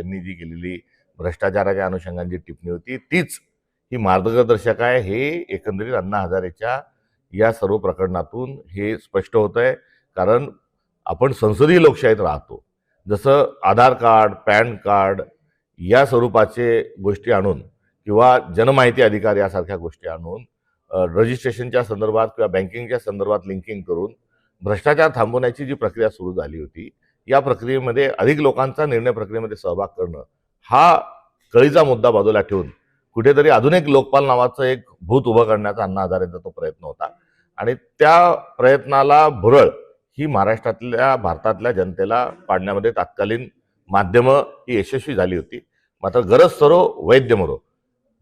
त्यांनी जी केलेली भ्रष्टाचाराच्या अनुषंगाने जी टिप्पणी होती तीच ही मार्गदर्शक आहे, हे एकंदरीत अण्णा हजारेच्या या सर्व प्रकरणातून हे स्पष्ट होत आहे. कारण आपण संसदीय लोकशाहीत राहतो. जसं आधार कार्ड, पॅन कार्ड या स्वरूपाचे गोष्टी आणून किंवा जनमाहिती अधिकार यासारख्या गोष्टी आणून रजिस्ट्रेशनच्या संदर्भात किंवा बँकिंगच्या संदर्भात लिंकिंग करून भ्रष्टाचार थांबवण्याची जी प्रक्रिया सुरू झाली होती, या प्रक्रियेमध्ये अधिक लोकांचा निर्णय प्रक्रियेमध्ये सहभाग करणं हा कळीचा मुद्दा बाजूला ठेवून कुठेतरी अजून एक लोकपाल नावाचं एक भूत उभं करण्याचा अण्णा हजारेंचा तो प्रयत्न होता. आणि त्या प्रयत्नाला भुरळ ही महाराष्ट्रातल्या भारतातल्या जनतेला पाडण्यामध्ये तत्कालीन माध्यमं ही यशस्वी झाली होती. मात्र गरज सरो वैद्य मरो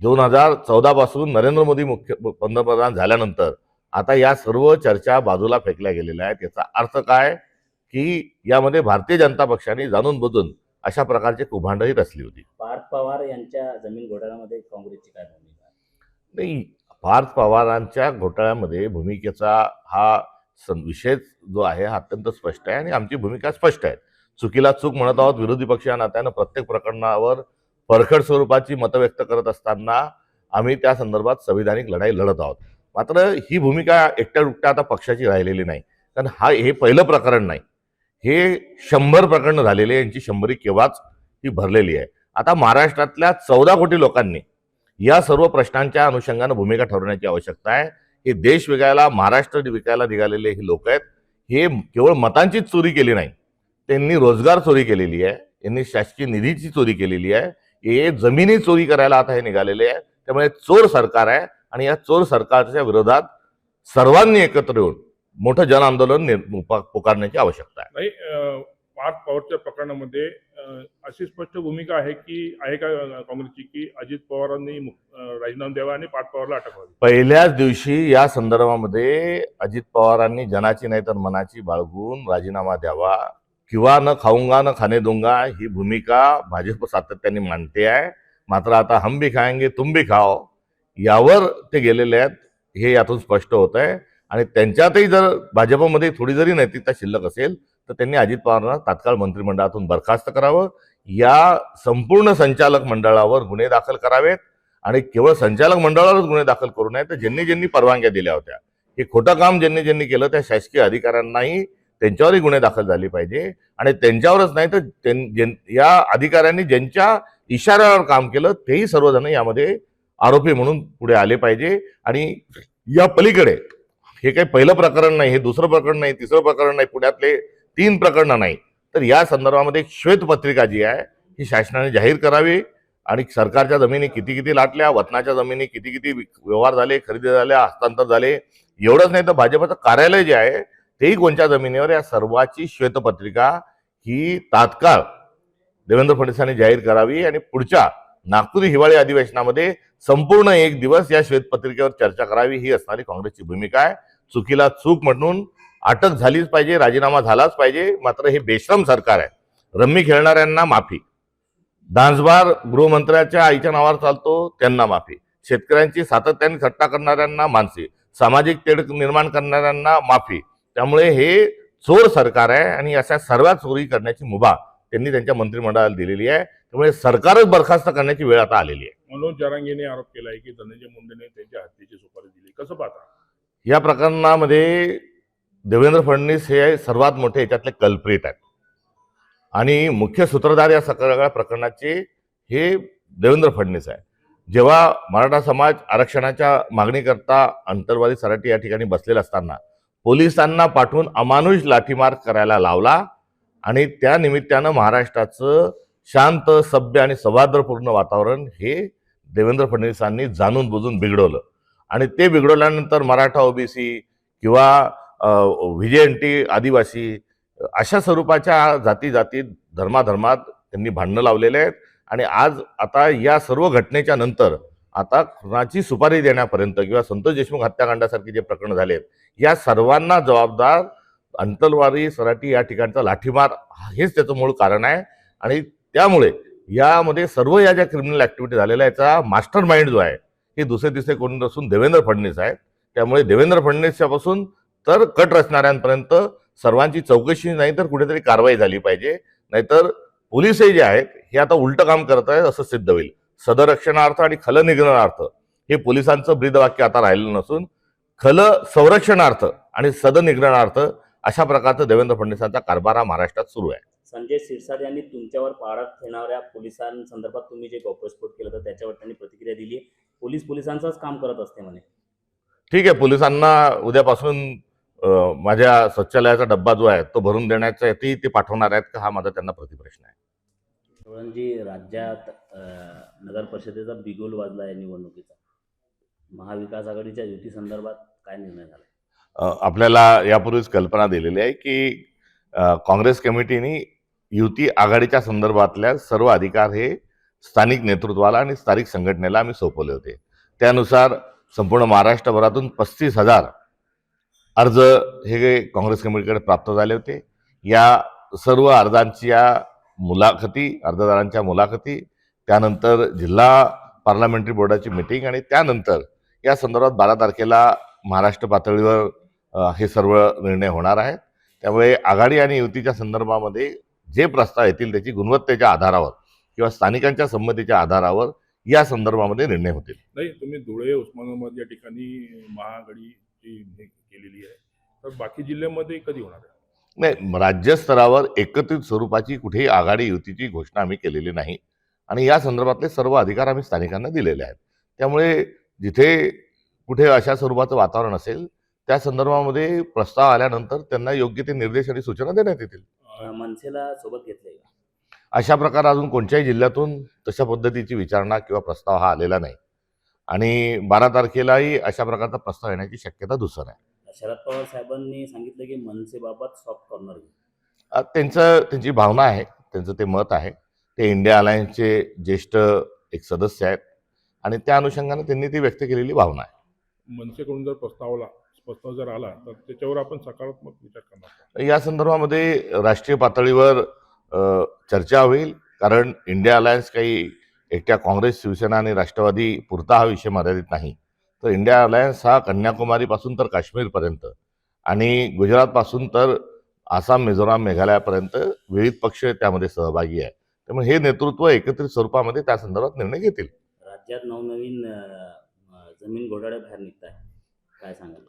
2014 पासून नरेंद्र मोदी पंतप्रधान झाल्यानंतर आता या सर्व चर्चा बाजूला फेकल्या गेलेल्या आहेत. याचा अर्थ काय की यामध्ये भारतीय जनता पक्षाने जाणून बुजून अशा प्रकारचे कुभांडही रचली होती. पार्थ पवार यांच्या जमीन घोटाळ्यामध्ये काँग्रेसची काय भूमिका? नाही, पार्थ पवारांच्या घोटाळ्यामध्ये भूमिकेचा हा विषय जो आहे हा अत्यंत स्पष्ट आहे आणि आमची भूमिका स्पष्ट आहे. चुकीला चूक म्हणत आहोत. विरोधी पक्ष या नात्यानं प्रत्येक प्रकरणावर परखड स्वरूपाची मतं व्यक्त करत असताना आम्ही त्या संदर्भात संविधानिक लढाई लढत आहोत. मात्र ही भूमिका एकट्या दुकट्या आता पक्षाची राहिलेली नाही. कारण हे पहिलं प्रकरण नाही, हे 100 प्रकरणं झालेली आहे. यांची 100 केव्हाच ही भरलेली आहे. आता महाराष्ट्रातल्या 14 कोटी लोकांनी या सर्व प्रश्नांच्या अनुषंगानं भूमिका ठरवण्याची आवश्यकता आहे. हे देश विकायला, महाराष्ट्र विकायला निघालेले हे लोक आहेत. हे केवळ मतांचीच चोरी केली नाही, त्यांनी रोजगार चोरी केलेली आहे, यांनी शासकीय निधीची चोरी केलेली आहे, हे जमिनी चोरी करायला आता हे निघालेले आहे. त्यामुळे चोर सरकार आहे आणि या चोर सरकारच्या विरोधात सर्वांनी एकत्र येऊन मोठं जन आंदोलन पुकारण्याची आवश्यकता आहे. पार्थ पवारच्या प्रकरणामध्ये अशी स्पष्ट भूमिका आहे का काँग्रेसची की अजित पवारांनी राजीनामा द्यावा आणि पार्थ पवारला अटक व्हावी? पहिल्याच दिवशी या संदर्भामध्ये अजित पवारांनी जनाची नाही तर मनाची बाळगून राजीनामा द्यावा किंवा न खाऊंगा न खाने दूंगा ही भूमिका भाजप सातत्याने मांडते आहे. मात्र आता हम भी खाएंगे तुम भी खाओ यावर ते गेलेले आहेत, हे यातून स्पष्ट होत आहे. आणि त्यांच्यातही जर भाजपमध्ये थोडी जरी नैतिकता शिल्लक असेल तर त्यांनी अजित पवारांना तात्काळ मंत्रिमंडळातून बरखास्त करावं, या संपूर्ण संचालक मंडळावर गुन्हे दाखल करावेत आणि केवळ संचालक मंडळावरच गुन्हे दाखल करू नये तर ज्यांनी परवानग्या दिल्या होत्या, हे खोटं काम ज्यांनी केलं त्या शासकीय अधिकाऱ्यांनाही त्यांच्यावरही गुन्हे दाखल झाले पाहिजे. आणि त्यांच्यावरच नाही तर या अधिकाऱ्यांनी ज्यांच्या इशाऱ्यावर काम केलं तेही सर्वजण यामध्ये आरोपी म्हणून पुढे आले पाहिजे. आणि या पलीकडे हे काही पहिलं प्रकरण नाही, हे दुसरं प्रकरण नाही, तिसरं प्रकरण नाही, पुण्यातले 3 प्रकरणं नाही, तर या संदर्भामध्ये एक श्वेतपत्रिका जी आहे ही शासनाने जाहीर करावी. आणि सरकारच्या जमिनी किती लाटल्या, वतनाच्या जमिनी किती व्यवहार झाले, खरेदी झाल्या, हस्तांतर झाले, एवढंच नाही तर भाजपचं कार्यालय जे आहे तेही कोणत्या जमिनीवर, या सर्वाची श्वेतपत्रिका ही तात्काळ देवेंद्र फडणवीसांनी जाहीर करावी. आणि पुढच्या नागपूर हिवाळी अधिवेशनामध्ये संपूर्ण 1 दिवस या श्वेतपत्रिकेवर चर्चा करावी, ही असणारी काँग्रेसची भूमिका आहे. चुकीला चूक म्हणून अटक झालीच पाहिजे, राजीनामा झालाच पाहिजे. मात्र हे बेश्रम सरकार आहे. रम्मी खेळणाऱ्यांना माफी, डान्सबार गृहमंत्र्याच्या आईच्या नावावर चालतो त्यांना माफी, शेतकऱ्यांची सातत्याने थट्टा करणाऱ्यांना मानसी, सामाजिक तेढ निर्माण करणाऱ्यांना माफी. त्यामुळे हे चोर सरकार आहे आणि अशा सर्व चोरी करण्याची मुभा त्यांनी त्यांच्या मंत्रिमंडळाला दिलेली आहे. त्यामुळे सरकारच बरखास्त करण्याची वेळ आता आलेली आहे. मनोज जरांगेने आरोप केला आहे की धनंजय मुंडेने त्यांच्या हत्येची सुपारी दिली, कसं पाहता? या प्रकरणामध्ये देवेंद्र फडणवीस हे सर्वात मोठे याच्यातले कल्प्रिट आहेत आणि मुख्य सूत्रधार या सगळ्या प्रकरणाचे हे देवेंद्र फडणवीस आहे. जेव्हा मराठा समाज आरक्षणाच्या मागणीकरता अंतरवादी सराटी या ठिकाणी बसलेला असताना पोलिसांना पाठवून अमानुष लाठीमार करायला लावला आणि त्या निमित्तानं महाराष्ट्राचं शांत, सभ्य आणि सौहार्दपूर्ण वातावरण हे देवेंद्र फडणवीसांनी जाणून बुजून बिघडवलं. आणि ते बिघडवल्यानंतर मराठा, ओबीसी किंवा व्हिजेएनटी आदिवासी अशा स्वरूपाच्या जाती धर्मात त्यांनी भांडणं लावलेले आहेत. आणि आज आता या सर्व घटनेच्या नंतर आता खुनाची सुपारी देण्यापर्यंत किंवा संतोष देशमुख हत्याकांडासारखी जे प्रकरण झालेत या सर्वांना जबाबदार अंतरवादी सराटी या ठिकाणचा लाठीमार हेच त्याचं मूळ कारण आहे. आणि त्यामुळे यामध्ये सर्व या ज्या क्रिमिनल ऍक्टिव्हिटी झालेल्या याचा मास्टर माइंड जो आहे हे दुसरे तिसरे कोणी नसून देवेंद्र फडणवीस आहेत. त्यामुळे देवेंद्र फडणवीसच्यापासून तर कट रचणाऱ्यांपर्यंत सर्वांची चौकशी नाही तर कुठेतरी कारवाई झाली पाहिजे. नाहीतर पोलीसही जे आहेत हे आता उलटं काम करत आहेत असं सिद्ध होईल. सदरक्षणार्थ आणि खल निघणार्थ हे पोलिसांचं ब्रीदवाक्य आता राहिलं नसून खल संरक्षणार्थ आणि सद निघणार्थ अशा प्रकारचा देवेंद्र फडणवीसांचा कारभार हा महाराष्ट्रात सुरू आहे. संजय शिरसाट यांनी तुमच्यावर पाळत ठेवणाऱ्या पोलिसांसंदर्भात तुम्ही जे गौप्यस्फोट केला तर त्याच्यावर त्यांनी प्रतिक्रिया दिली. पोलीस पोलिसांचंच काम करत असते म्हणे. ठीक आहे, पोलिसांना उद्यापासून माझ्या शौचालयाचा डब्बा जो आहे तो भरून देण्यासाठी ते पाठवणार आहेत का, हा माझा त्यांना प्रतिप्रश्न आहे. जी राज्यात नगर परिषदेचा बिगुल वाजला आहे निवडणुकीचा, महाविकास आघाडीच्या युती संदर्भात काय निर्णय झाला? आपल्याला यापूर्वीच कल्पना दिलेली आहे की काँग्रेस कमिटीने युती आघाडीच्या संदर्भातल्या सर्व अधिकार हे स्थानिक नेतृत्वाला आणि स्थानिक संघटनेला आम्ही सोपवले होते. त्यानुसार संपूर्ण महाराष्ट्रभरातून 35,000 अर्ज हे काँग्रेस कमिटीकडे प्राप्त झाले होते. या सर्व अर्जांच्या मुलाखती, अर्जदारांच्या मुलाखती, त्यानंतर जिल्हा पार्लमेंटरी बोर्डाची मीटिंग आणि त्यानंतर या संदर्भात 12 तारखेला महाराष्ट्र पातळीवर हे सर्व निर्णय होणार आहेत. त्यामुळे आघाडी आणि युतीच्या संदर्भामध्ये जे प्रस्ताव येतील त्याची गुणवत्तेच्या आधारावर किंवा स्थानिकांच्या संमतीच्या आधारावर या संदर्भामध्ये निर्णय होतील. नाही, तुम्ही धुळे, उस्मानाबाद या ठिकाणी महाआघाडीची हे केलेली आहे, तर बाकी जिल्ह्यामध्ये कधी होणार आहे? नाही, राज्यस्तरावर एकत्रित स्वरूपाची कुठेही आघाडी युतीची घोषणा आम्ही केलेली नाही आणि या संदर्भातले सर्व अधिकार आम्ही स्थानिकांना दिलेले आहेत. त्यामुळे जिथे कुठे अशा स्वरूपाचं वातावरण असेल त्या संदर्भामध्ये प्रस्ताव आल्यानंतर त्यांना योग्य ते निर्देश आणि सूचना देण्यात येतील. मनसेला सोबत घेतलंय का? अशा प्रकारे अजून कोणत्याही जिल्ह्यातून तशा पद्धतीची विचारणा किंवा प्रस्ताव हा आलेला नाही आणि 12 तारखेलाही अशा प्रकारचा प्रस्ताव येण्याची शक्यता धुसर आहे. शरद पवार साहेबांनी सांगितलं की मनसेबाबत सॉफ्ट कॉर्नर घेऊ. त्यांची भावना आहे, त्यांचं ते मत आहे. ते इंडिया अलायन्सचे ज्येष्ठ एक सदस्य आहेत आणि त्या अनुषंगाने त्यांनी ती व्यक्त केलेली भावना आहे. मनसेकडून जर प्रस्ताव जर आला तर त्याच्यावर आपण सकारात्मक विचार करणार. या संदर्भामध्ये राष्ट्रीय पातळीवर चर्चा होईल, कारण इंडिया अलायन्स काही एकट्या काँग्रेस, शिवसेना आणि राष्ट्रवादी पुरता हा विषय मर्यादित नाही. तर इंडिया अलायन्स हा कन्याकुमारीपासून तर काश्मीरपर्यंत आणि गुजरातपासून तर आसाम, मिझोराम, मेघालयापर्यंत विविध पक्ष त्यामध्ये सहभागी आहे. त्यामुळे हे नेतृत्व एकत्रित स्वरूपामध्ये त्या संदर्भात निर्णय घेतील. राज्यात नवनवीन जमीन घोटाळे बाहेर निघत आहे, काय सांगाल?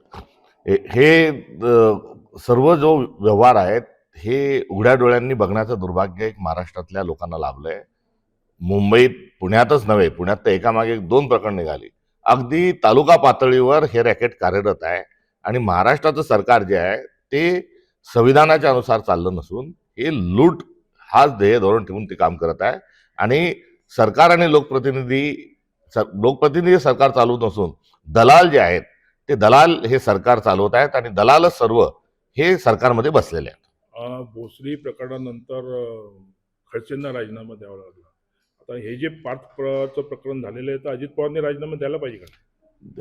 हे सर्व जो व्यवहार आहेत हे उघड्या डोळ्यांनी बघण्याचं दुर्भाग्य एक महाराष्ट्रातल्या लोकांना लाभलंय. मुंबईत, पुण्यातच नव्हे, पुण्यात तर एकामागे 2 प्रकरण निघाली. अगदी तालुका पातळीवर हे रॅकेट कार्यरत आहे आणि महाराष्ट्राचं सरकार जे आहे ते संविधानाच्या अनुसार चाललं नसून हे लूट हाच ध्येय धोरण ठेवून ते काम करत आहे आणि सरकार आणि लोकप्रतिनिधी सरकार चालू नसून दलाल जे आहेत ते दलाल हे सरकार चालवत आहेत आणि दलालच सर्व हे सरकारमध्ये बसलेले आहेत. भोसरी प्रकरणानंतर खडसेंना राजीनामा द्यावा लागला. आता हे जे पार्थचं प्रकरण झालेलं आहे तर अजित पवारने राजीनामा द्यायला पाहिजे का?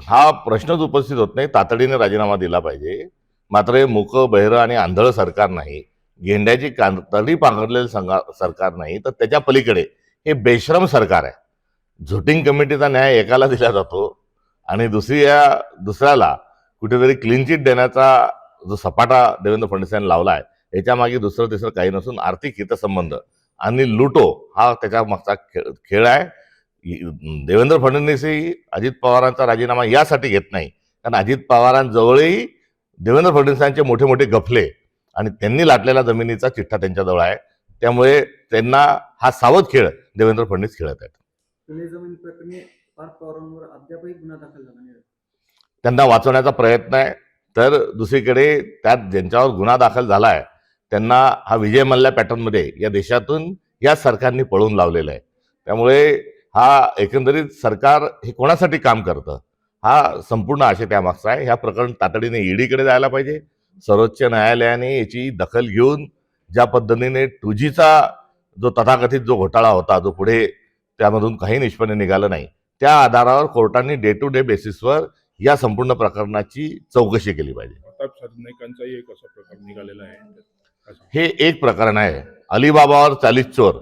हा प्रश्नच उपस्थित होत नाही. तातडीने राजीनामा दिला पाहिजे. मात्र हे मूकं, बहिरं आणि आंधळं सरकार नाही, गेंड्याची कातडी पांघरलेलं सरकार नाही, तर त्याच्या पलीकडे हे बेश्रम सरकार आहे. झोटिंग कमिटीचा न्याय एकाला दिला जातो आणि दुसऱ्याला कुठेतरी क्लीन चिट देण्याचा जो सपाटा देवेंद्र फडणवीस यांनी लावला आहे याच्या मागे दुसरं तिसरं काही नसून आर्थिक हितसंबंध आणि लुटो हा त्याच्या मागचा खेळ आहे. देवेंद्र फडणवीसही अजित पवारांचा राजीनामा यासाठी घेत नाही कारण अजित पवारांजवळही देवेंद्र फडणवीसांचे मोठे मोठे गफले आणि त्यांनी लाटलेला जमिनीचा चिठ्ठा त्यांच्याजवळ आहे. त्यामुळे त्यांना हा सावध खेळ देवेंद्र फडणवीस खेळत आहेत. पुणे जमीन प्रकरणी पार्थ पवारांवर अद्यापही गुन्हा दाखल झाला नाही. त्यांना वाचवण्याचा प्रयत्न आहे. तर दुसरीकडे त्यात ज्यांच्यावर गुन्हा दाखल झाला आहे त्यांना हा विजय मल्ल्या पॅटर्नमध्ये या देशातून या सरकारने पळून लावलेला आहे. त्यामुळे हा एकंदरीत सरकार हे कोणासाठी काम करतं हा संपूर्ण आशय त्यामागचा आहे. ह्या प्रकरण तातडीने ईडीकडे जायला पाहिजे. सर्वोच्च न्यायालयाने याची दखल घेऊन ज्या पद्धतीने 2Gचा जो तथाकथित जो घोटाळा होता जो पुढे त्यामधून काही निष्पन्न निघालं नाही त्या आधारावर कोर्टाने डे टू डे बेसिसवर या संपूर्ण प्रकरणाची चौकशी केली पाहिजे. प्रताप सरनाईकांचाही एक असं प्रकार निघालेला आहे. हे एक प्रकरण आहे. अलिबाबावर 40 चोर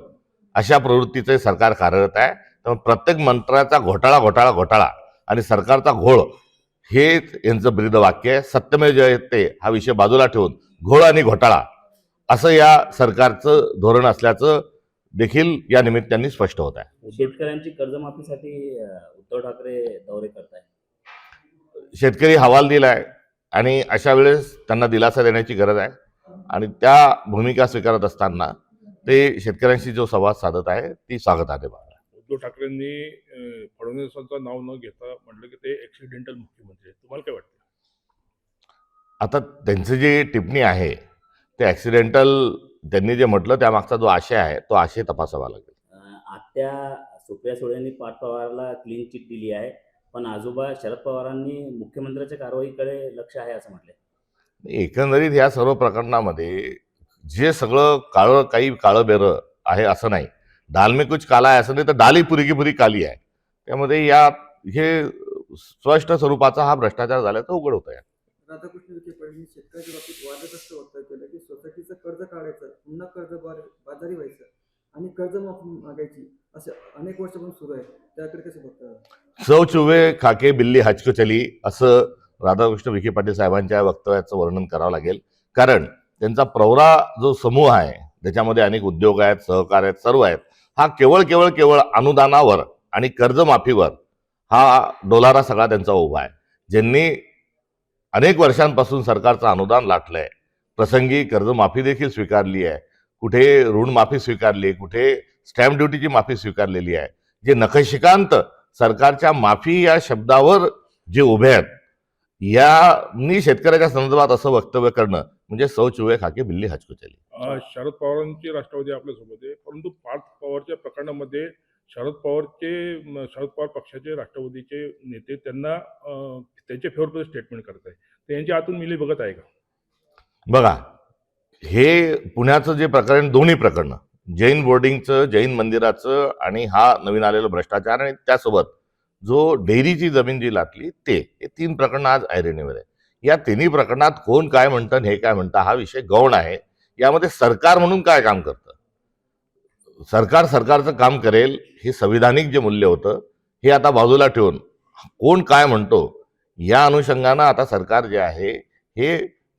अशा प्रवृत्तीचे सरकार कार्यरत आहे. त्यामुळे प्रत्येक मंत्र्याचा घोटाळा आणि सरकारचा घोळ हेच यांचं ब्रीदवाक्य आहे. सत्यमेव जयते हा विषय बाजूला ठेवून घोळ आणि घोटाळा असं या सरकारचं धोरण असल्याचं देखील या निमित्ताने स्पष्ट होत आहे. शेतकऱ्यांची कर्जमाफीसाठी उद्धव ठाकरे दौरे करताय. शेतकरी हवाल दिलाय आणि अशा वेळेस त्यांना दिलासा देण्याची गरज आहे आणि त्या भूमिका स्वीकारत असताना ते शेतकऱ्यांशी जो संवाद साधत आहे ती स्वागतार्ह आहे. उद्धव ठाकरेंनी फडणवीसांचं नाव न घेता म्हटलं की ते ऍक्सिडेंटल मुख्यमंत्री आहेत. तुम्हाला काय वाटतं? आता त्यांची जी टिप्पणी आहे ते ॲक्सिडेंटल त्यांनी जे म्हटलं त्यामागचा जो आशय आहे तो आशय तपासावा लागेल. आत्या सुप्रिया सुळेंनी पार्थ पवारला क्लीन चिट दिली आहे, पण आजोबा शरद पवारांनी मुख्यमंत्र्याच्या कारवाईकडे लक्ष आहे असं म्हटलंय. एकंदरीत या सर्व प्रकरणामध्ये जे सगळं काही काळं बेरं आहे असं नाही. दाल में कुछ काला आहे असं नाही, तर दाल ही पुरी की पुरी काली आहे. त्यामध्ये हे स्पष्ट स्वरूपाचा हा भ्रष्टाचार झाल्याचं उघड होत आहे. राधाकृष्ण विखे पाटील शेतकऱ्याच्या बाबतीत वादग्रस्त वक्तव्य केलं की सोसायटीचं कर्ज काढायचं, पुन्हा बाजारी व्हायचं आणि कर्जमाफी मागायची असे अनेक वर्षापासून सुरू आहे. त्याकडे कसे बघता? सौ चुवे खाके बिल्ली हचको चली असं राधाकृष्ण विखे पाटील साहेबांच्या वक्तव्याचं वर्णन करावं लागेल. कारण त्यांचा प्रवरा जो समूह आहे त्याच्यामध्ये अनेक उद्योग आहेत, सहकार आहेत, सर्व आहेत. हा केवळ अनुदानावर आणि कर्जमाफीवर हा डोलारा सगळा त्यांचा उभा आहे. ज्यांनी अनेक वर्षांपासून सरकारचं अनुदान लाटलंय, प्रसंगी कर्जमाफी देखील स्वीकारली आहे, कुठे ऋण माफी स्वीकारली आहे, कुठे स्टॅम्प ड्युटीची माफी स्वीकारलेली आहे. जे नखशिकांत सरकारच्या माफी या शब्दावर जे उभे आहेत यांनी शेतकऱ्याच्या संदर्भात असं वक्तव्य करणं म्हणजे सौ चुवे खाके बिल्ली हचको चली. शरद पवारांची राष्ट्रवादी आपल्यासोबत आहे, परंतु पार्थ पवारच्या प्रकरणामध्ये शरद पवार पक्षाचे राष्ट्रवादीचे नेते त्यांना त्यांच्या फेवरमध्ये स्टेटमेंट करत आहे. तर यांच्या हातून मिली बघत आहे का? बघा, हे पुण्याचं जे प्रकरण, दोन्ही प्रकरणं, जैन बोर्डिंगचं, जैन मंदिराचं आणि हा नवीन आलेला भ्रष्टाचार आणि त्यासोबत जो डेअरीची जमीन जी लाटली हे 3 प्रकरणं आज ऐरणीवर आहे. या तिन्ही प्रकरणात कोण काय म्हणतं हे काय म्हणतं हा विषय गौण आहे. यामध्ये सरकार म्हणून काय काम करतं, सरकारचं काम करेल हे संविधानिक जे मूल्य होतं हे आता बाजूला ठेवून कोण काय म्हणतो या अनुषंगानं आता सरकार जे आहे हे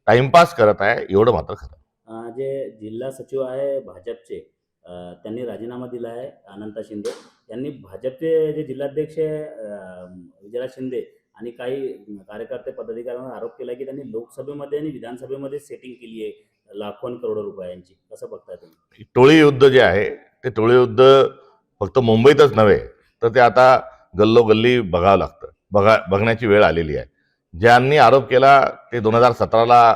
टाइमपास करत आहे, एवढं मात्र खरं. जे जिल्हा सचिव आहे भाजपचे त्यांनी राजीनामा दिला आहे. अनंता शिंदे यांनी भाजपचे जे जिल्हाध्यक्ष विजयराज शिंदे आणि काही कार्यकर्ते पदाधिकाऱ्यांवर आरोप केला की त्यांनी लोकसभेमध्ये आणि विधानसभेमध्ये सेटिंग केली आहे लाखो करोडो रुपयांची. कसं बघताय तुम्ही? टोळी युद्ध जे आहे ते टोळी युद्ध फक्त मुंबईतच नव्हे तर ते आता गल्लोगल्ली बघावं लागतं, बघण्याची वेळ आलेली आहे. ज्यांनी आरोप केला ते 2017ला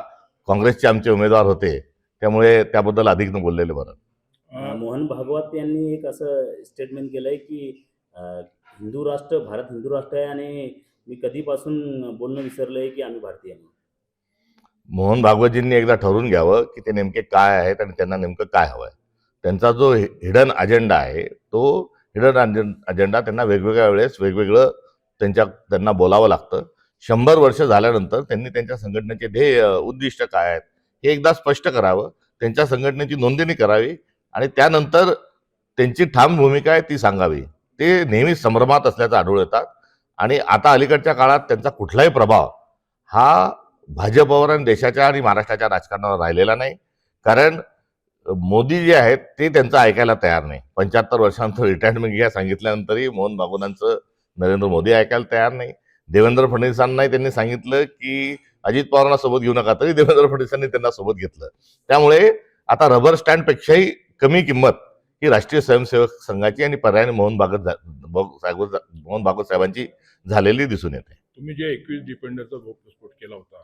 काँग्रेसचे आमचे उमेदवार होते, त्यामुळे त्याबद्दल अधिक न बोललेलं बरं. मोहन भागवत यांनी एक असं स्टेटमेंट केलंय की भारत हिंदू राष्ट्र आहे आणि मी कधीपासून बोलणं विसरलंय की आम्ही भारतीय आहोत. मोहन भागवतजींनी एकदा ठरवून घ्यावं की ते नेमके काय आहेत आणि त्यांना नेमकं काय हवं आहे. त्यांचा जो हिडन अजेंडा आहे तो हिडन अजेंडा त्यांना वेगवेगळ्या वेळेस वेगवेगळं त्यांना बोलावं लागतं. 100 वर्ष झाल्यानंतर त्यांनी त्यांच्या संघटनेचे ध्येय उद्दिष्ट काय आहेत हे एकदा स्पष्ट करावं, त्यांच्या संघटनेची नोंदणी करावी आणि त्यानंतर त्यांची ठाम भूमिका आहे ती सांगावी. ते नेहमीच संभ्रमात असल्याचं आढळून येतात आणि आता अलीकडच्या काळात त्यांचा कुठलाही प्रभाव हा भाजपवर आणि देशाच्या आणि महाराष्ट्राच्या राजकारणावर राहिलेला नाही. कारण मोदी जे आहेत ते त्यांचं ऐकायला तयार नाही. 75 वर्षांचं रिटायरमेंट घ्या सांगितल्यानंतरही मोहन भागवतांचं नरेंद्र मोदी ऐकायला तयार नाही. देवेंद्र फडणवीसांनाही त्यांनी सांगितलं की अजित पवारांना सोबत घेऊ नका, तरी देवेंद्र फडणवीसांनी त्यांना सोबत घेतलं. त्यामुळे आता रबर स्टँडपेक्षाही कमी किंमत ही राष्ट्रीय स्वयंसेवक संघाची आणि पर्यायाने मोहन भागवत साहेबांची झालेली दिसून येते. तुम्ही जे 21 डिपेंडरचा घटस्फोट केला होता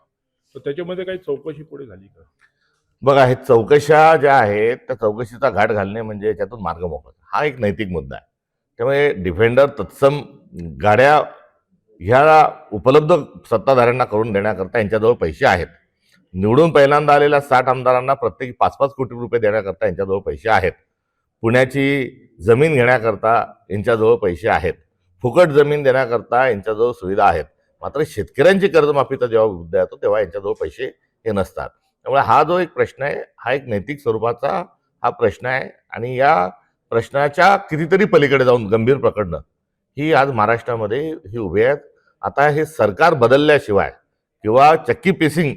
तर त्याच्यामध्ये काही चौकशी पुढे झाली का? बघा, हे चौकशा ज्या आहेत त्या चौकशीचा घाट घालणे म्हणजे याच्यातून मार्ग मोकळा हा एक नैतिक मुद्दा आहे. त्यामुळे डिफेंडर तत्सम गाड्या ह्या उपलब्ध सत्ताधाऱ्यांना करून देण्याकरता यांच्याजवळ पैसे आहेत. निवडून पहिल्यांदा आलेल्या 60 आमदारांना प्रत्येकी 5-5 कोटी रुपये देण्याकरता यांच्याजवळ पैसे आहेत. पुण्याची जमीन घेण्याकरता यांच्याजवळ पैसे आहेत. फुकट जमीन देण्याकरता यांच्याजवळ सुविधा आहेत. मात्र शेतकऱ्यांची कर्जमाफीचा जेव्हा मुद्दा येतो तेव्हा यांच्याजवळ पैसे हे नसतात. त्यामुळे हा जो एक प्रश्न आहे हा एक नैतिक स्वरूपाचा हा प्रश्न आहे आणि या प्रश्नाच्या कितीतरी पलीकडे जाऊन गंभीर प्रकरणं ही आज महाराष्ट्रामध्ये ही उभी आहेत. आता हे सरकार बदलल्याशिवाय किंवा चक्की पेसिंग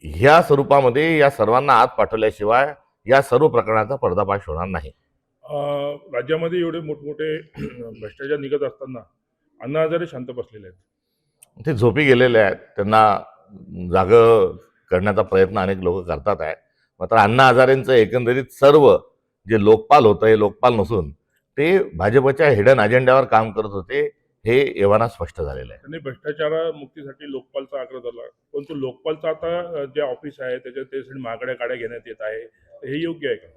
ह्या स्वरूपामध्ये या सर्वांना आत पाठवल्याशिवाय या सर्व प्रकरणाचा पर्दाफाश होणार नाही. राज्यामध्ये एवढे मोठमोठे भ्रष्टाचार निघत असताना अण्णा हजारे शांत बसलेले आहेत. ते झोपी गेलेले आहेत, त्यांना जागं करण्याचा प्रयत्न अनेक लोक करतात आहे. मात्र अण्णा हजारेंचं एकंदरीत सर्व जे लोकपाल होतं हे लोकपाल नसून ते भाजपच्या हिडन अजेंड्यावर काम करत होते, हे एव्हाना स्पष्ट झालेलं आहे. त्यांनी भ्रष्टाचार मुक्तीसाठी लोकपालचा आग्रह धरला, परंतु लोकपालचं आता जे ऑफिस आहे त्याच्यासाठी महागड्या गाड्या घेण्यात येत आहे, तर हे योग्य आहे का?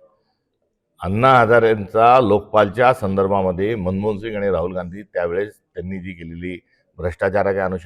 अण्णा हजारेंचा लोकपालच्या संदर्भामध्ये मनमोहन सिंग आणि राहुल गांधी त्यावेळेस त्यांनी जी केलेली भ्रष्टाचाराच्या अनुषंगाने